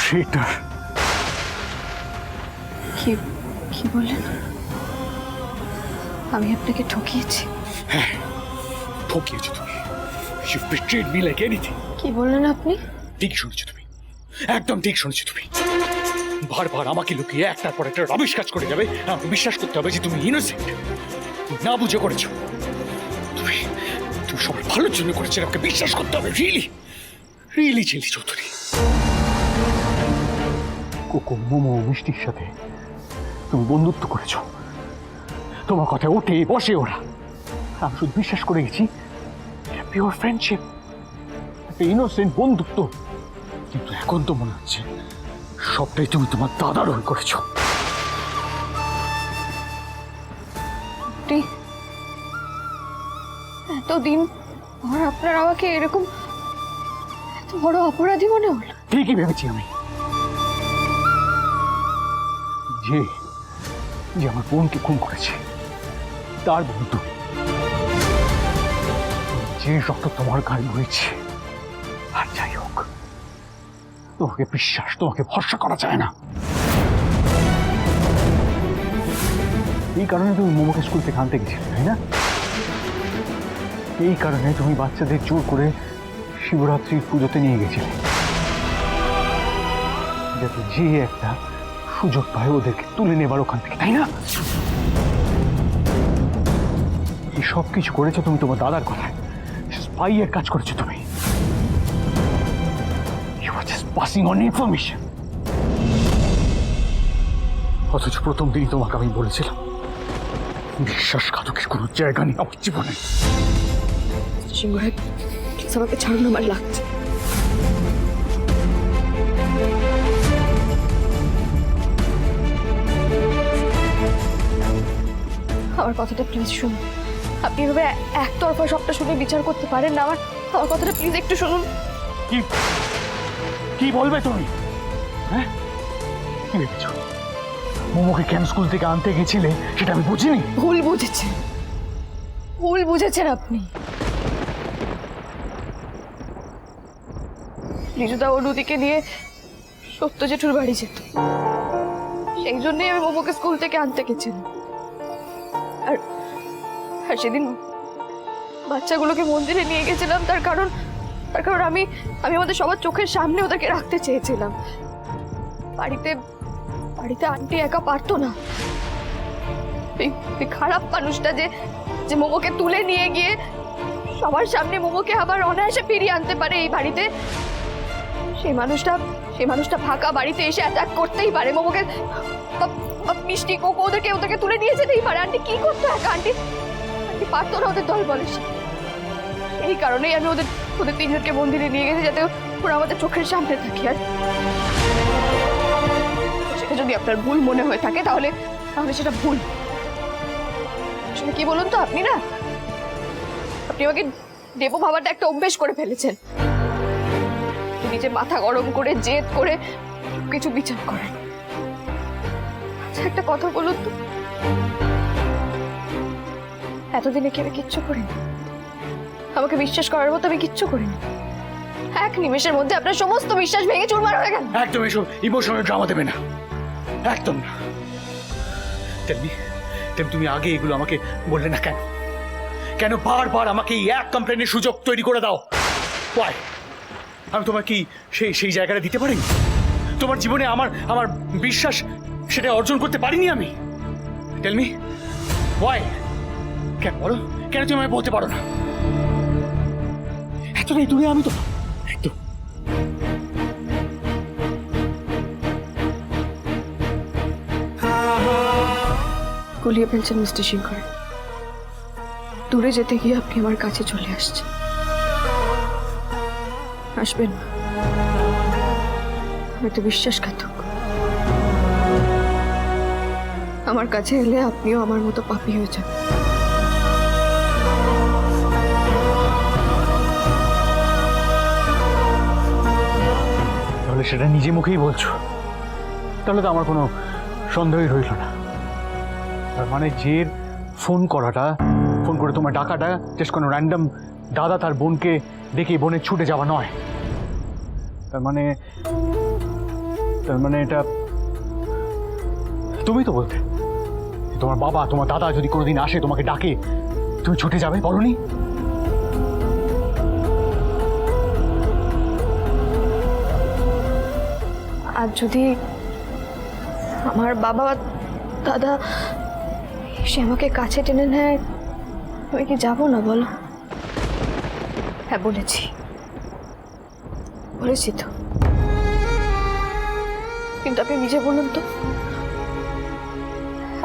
ট্রেটার। কি কি বললেন? আমি আপনাকে ঠকিয়েছি? হ্যাঁ, ঠকিয়েছো তুমি। You betrayed me like anything. কি বললেন আপনি? ঠিক শুনেছো তুমি, একদম ঠিক শুনেছো তুমি। বারবার আমাকে লুকিয়ে একটার পর একটা রবিশ কাজ করে যাবে, আমাকে বিশ্বাস করতে হবে যে তুমি ইনোসেন্ট, না বুঝে করেছো। তুমি তুমি সবার ভালোর জন্য করেছো, আমাকে বিশ্বাস করতে হবে। Really really ঝিলি Chowdhury. Cocoa, momo, মিষ্টির সাথে তুমি বন্ধুত্ব করেছো, তোমার কথা ওঠে বসে ওরা। আমি শুধু বিশ্বাস করে গেছি পিওর ফ্রেন্ডশিপ, একটা ইনোসেন্ট বন্ধুত্ব। কিন্তু এখন তো মনে হচ্ছে সবটাই তুমি তোমার দাদার হয়ে করেছো। এতদিন পর আপনার আমাকে এরকম এত বড় অপরাধী মনে হলো? ঠিকই ভেবেছি আমি, যে যে আমার বোনকে খুন করেছে তার বন্ধু, যে রক্ত তোমার গায়ে বইছে। আর যাই হোক, তোমাকে বিশ্বাস, তোমাকে ভরসা করা যায় না। এই কারণে তুমি মোমোকে স্কুল থেকে আনতে গেছিলে, তাই না? এই কারণে তুমি বাচ্চাদের জোর করে শিবরাত্রির পুজোতে নিয়ে গেছিলে, যাতে যে একটা সুযোগ পায় ওদেরকে তুলে নেবার ওখান থেকে, তাই না? এই সব কিছু করেছো তুমি তোমার দাদার কথায়, স্পাইয়ের কাজ করেছো তুমি। You were just passing on information. অথচ প্রথম দিনই তোমাকে আমি বলেছিলাম বিশ্বাসঘাতকের কোনো জায়গা নেই আমার জীবনে। সিংহরায়, প্লিজ আমাকে ছাড়ুন, আমার লাগছে। আমার কথাটা প্লিজ শুনুন। আপনি এভাবে একতরফা সবটা শুনে বিচার করতে পারেন না। আমার আমার কথাটা প্লিজ একটু শুনুন। কি কি বলবে তুমি? হ্যাঁ, কি ভেবেছো মোমোকে কেন স্কুল থেকে আনতে গেছিলে সেটা আমি বুঝিনি? ভুল বুঝেছেন, ভুল বুঝেছেন আপনি। রিজুদা ও নদীকে নিয়ে সত্য জেঠুর বাড়ি যেত, সেই জন্যই আমি মোমোকে স্কুল থেকে আনতে গেছিলাম। আর আর সেদিন বাচ্চাগুলোকে মন্দিরে নিয়ে গেছিলাম তার কারণ আমি আমাদের সবার চোখের সামনে ওদেরকে রাখতে চেয়েছিলাম। বাড়িতে বাড়িতে আন্টি একা পারতো না। এই খারাপ মানুষটা যে মোমোকে তুলে নিয়ে গিয়ে সবার সামনে মোমোকে আবার অনায়াসে ফিরিয়ে আনতে পারে এই বাড়িতে, সেই মানুষটা ফাঁকা বাড়িতে এসে অ্যাটাক করতেই পারে মোমোকে। মিষ্টি কোকো ওদেরকে তুলে নিয়ে যেতেই পারে। আন্টি কি করতো একা? আন্টি পারতো না ওদের দল বলে। এই কারণেই আমি ওদের তিনজনকে মন্দিরে নিয়ে গেছি, যাতে ওরা আমাদের চোখের সামনে থাকে। আর সেটা যদি আপনার ভুল মনে হয়ে থাকে তাহলে সেটা ভুল। আসলে কি বলুন তো, আপনি আমাকে দেব ভাবাটা একটা অভ্যেস করে ফেলেছেন। নিজে মাথা গরম করে জেদ করে কিছু বিচার করেন। আচ্ছা, একটা কথা বলুন তো, এতদিনে কি আমি কিচ্ছু করিনি? আমাকে বিশ্বাস করার মতো আমি কিচ্ছু করিনি। এক নিমেষের মধ্যে আপনার সমস্ত বিশ্বাস ভেঙে চুরমার হয়ে গেল। একদম এসব ইমোশনাল ড্রামা দেবে না, একদম না। তুমি আগে এগুলো আমাকে বললে না কেন? কেন বারবার আমাকে এই এক কমপ্লেনের সুযোগ তৈরি করে দাও? ওয়াই? আমি তোমার কি সেই জায়গাটা দিতে পারিনি? তোমার জীবনে আমার বিশ্বাস সেটা অর্জন করতে পারিনি আমি? Tell me why? কেন বলো, কেন তুমি আমায় বলতে পারো না? এতটাই দূরে আমি তো একদম। গুলিয়ে ফেলছেন মিস্টার সিংহরায়। দূরে যেতে গিয়ে আপনি আমার কাছে চলে আসছেন। আসবেন না, আমি তো বিশ্বাসঘাতক। আমার কাছে এলে আপনিও আমার মতো পাপী হয়ে যান। তাহলে সেটা নিজে মুখেই বলছো, তাহলে তো আমার কোনো সন্দেহই রইল না। তার মানে যে ফোন করে তোমার ডাকাটা জাস্ট কোনো র্যান্ডম দাদা তার বোনকে ডেকে বোনের ছুটে যাওয়া নয়। তার মানে তার মানে এটা তুমি তো বলতে, তোমার বাবা তোমার দাদা যদি কোনোদিন আসে তোমাকে ডাকে তুমি ছুটে যাবে, বলনি? আর যদি আমার বাবা দাদা সে আমাকে কাছে টেনে নেয়, আমি কি যাবো না বলো? হ্যাঁ বলেছি তো, কিন্তু আপনি নিজে বলুন তো,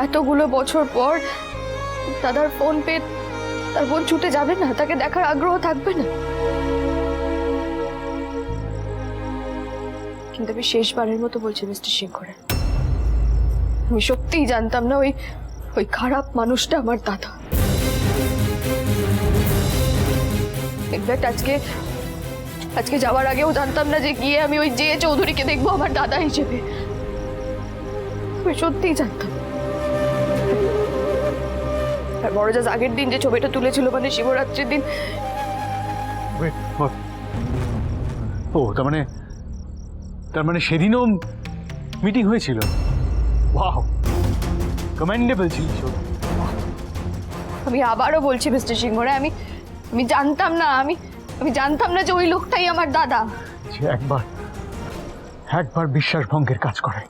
এতগুলো বছর পর দাদার ফোন পেয়ে তার বোন ছুটে যাবে না? তাকে দেখার আগ্রহ থাকবে না? কিন্তু আমি শেষবারের মতো বলছি মিস্টার শেখরের, আমি সত্যিই জানতাম না ওই খারাপ মানুষটা আমার দাদা। ইনফ্যাক্ট আজকে যাওয়ার আগেও জানতাম না যে গিয়ে আমি ওই জে চৌধুরীকে দেখবো আমার দাদা হিসেবে। আমি সত্যিই জানতাম। আর বড়জাজ আগের দিন যে ছবিটা তুলেছিল, মানে শিবরাত্রির দিন। ও তার মানে সেদিনও মিটিং হয়েছিল। ওয়াও, কমেন্ডেবল ছিল। আমি আবারও বলছি মিস্টার সিংহরা, আমি জানতাম না, আমি জানতাম না যে ওই লোকটাই আমার দাদা। যে একবার বিশ্বাস ভঙ্গের কাজ করে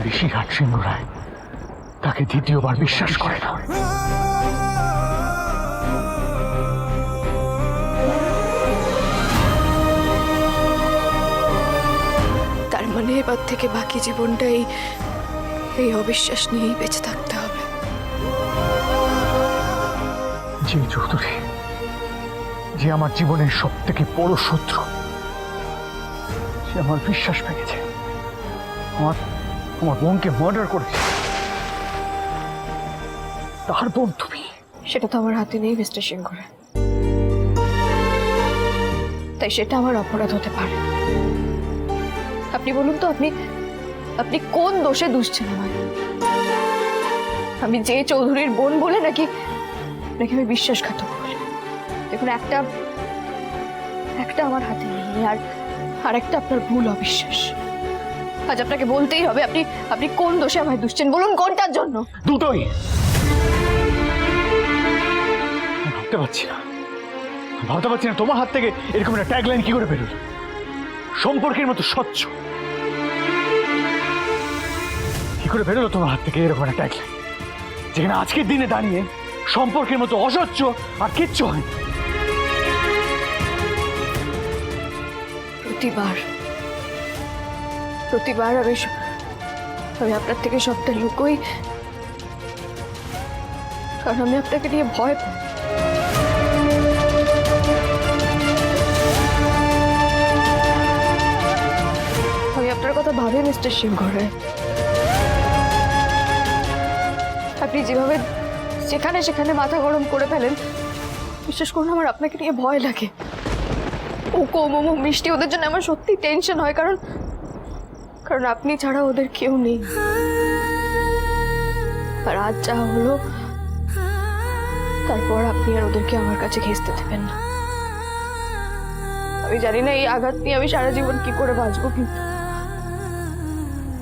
ঋষিঘাট সিংহ রায়, তাকে দ্বিতীয়বার বিশ্বাস করে না। তার মানে এবার থেকে বাকি জীবনটাই এই অবিশ্বাস নিয়েই বেঁচে থাকতে হবে। যে চৌধুরী, যে আমার জীবনের সব থেকে বড় শত্রু, সে আমার বিশ্বাস ভেঙেছে, আমার বোনকে মার্ডার করেছে। তার বোন তুমি। সেটা তো আমার হাতে নেই মিস্টার সিংহরা, তাই সেটা আমার অপরাধ হতে পারে। আপনি বলুন তো, আপনি কোন দোষে দুষছেন আমায়? আমি যে চৌধুরীর বোন বলে নাকি আমি বিশ্বাসঘাতক বলে? দেখুন, একটা আমার হাতে নেই, আর একটা আপনার ভুল অবিশ্বাস। আজ আপনাকে বলতেই হবে, আপনি কোন দোষে আমায় দুষছেন, বলুন কোনটার জন্য? দুটোই। ভাবতে পারছি না তোমার হাত থেকে এরকম একটা ট্যাগলাইন কি করে বেরোল। সম্পর্কের মতো স্বচ্ছ, কি করে বেরোলো তোমার হাত থেকে এরকম একটা ট্যাগলাইন, যেখানে আজকের দিনে দাঁড়িয়ে সম্পর্কের মতো অস্বচ্ছ আর কিচ্ছু হয়। প্রতিবার আমি আপনার থেকে সবটা লুকোই, কারণ আমি আপনাকে নিয়ে ভয় পাই। আমি আপনার কথা ভাবি মিস্টার সিংহরে, আপনি যেভাবে যেখানে সেখানে মাথা গরম করে ফেলেন, বিশ্বাস করুন আমার আপনাকে নিয়ে ভয় লাগে। ওকো মোমো মিষ্টি ওদের জন্য আমার সত্যি টেনশন হয়, কারণ আপনি ছাড়া ওদের কেউ নেই। আর আজ যা হলো, তারপর আপনি আর ওদেরকে আমার কাছে ঘেঁষতে দেবেন না। আমি জানি না এই আঘাত নিয়ে আমি সারা জীবন কি করে বাঁচবো,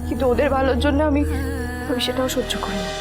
কিন্তু ওদের ভালোর জন্য আমি সেটাও সহ্য করি না।